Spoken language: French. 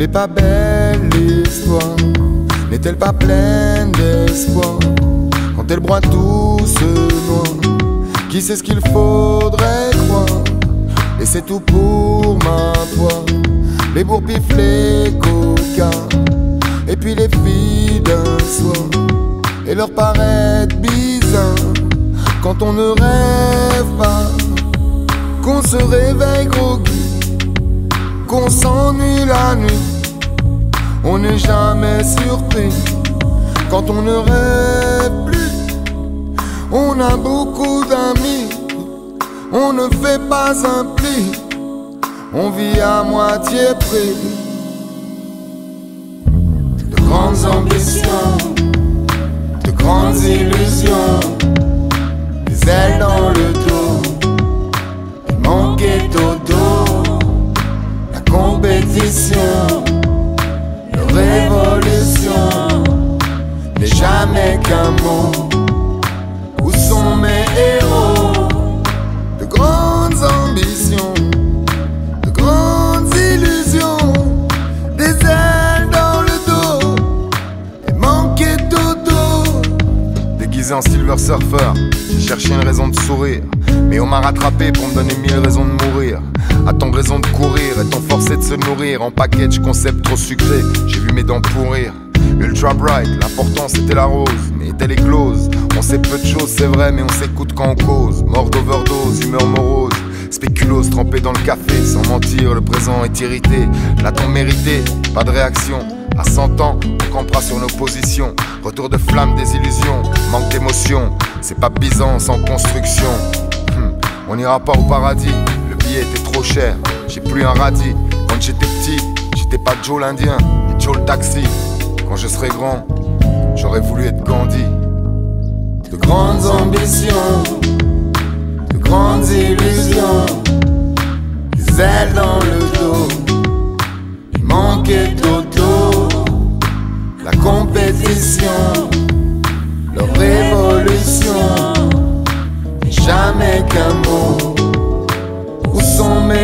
l'est pas belle l'histoire? N'est-elle pas pleine d'espoir? Quand elle broie tout se noie, qui sait ce qu'il faudrait croire? Et c'est tout pour ma poire. Les bourpifs, les coquins, et puis les filles d'un soir. Et leur paraître bizarre quand on ne rêve pas, qu'on se réveille groggy, qu'on s'ennuie la nuit. On n'est jamais surpris quand on ne rêve plus. On a beaucoup d'amis, on ne fait pas un pli, on vit à moitié pris. De grandes ambitions, de grandes illusions, des ailes dans le dos, il manquait dodo. La compétition, la révolution n'est jamais qu'un mot. Où sont mes héros? De grandes ambitions, de grandes illusions, des ailes dans le dos, et manquer dodo. Déguisé en silver surfer, j'ai cherché une raison de sourire, mais on m'a rattrapé pour me donner 1000 raisons de mourir. A-t-on raison de courir? Est-on forcé de se nourrir? En package, concept trop sucré, j'ai vu mes dents pourrir. Ultra bright, l'important c'était la rose, mais est-elle éclose? On sait peu de choses, c'est vrai, mais on s'écoute quand on cause. Mort d'overdose, humeur morose, spéculoos trempé dans le café. Sans mentir, le présent est irrité. L'a-t-on mérité? Pas de réaction. À 100 ans, on campera sur nos positions. Retour de flamme, des illusions, manque d'émotion. C'est pas Byzance en construction. On n'ira pas au paradis, le billet était trop cher. J'ai plus un radis. Quand j'étais petit, j'étais pas Joe l'Indien, ni Joe le taxi. Quand je serai grand, j'aurais voulu être Gandhi. De grandes ambitions, de grandes illusions, des ailes dans le dos, il manquait dodo. La compétition, leur révolution n'est jamais qu'un mot. Où sont mes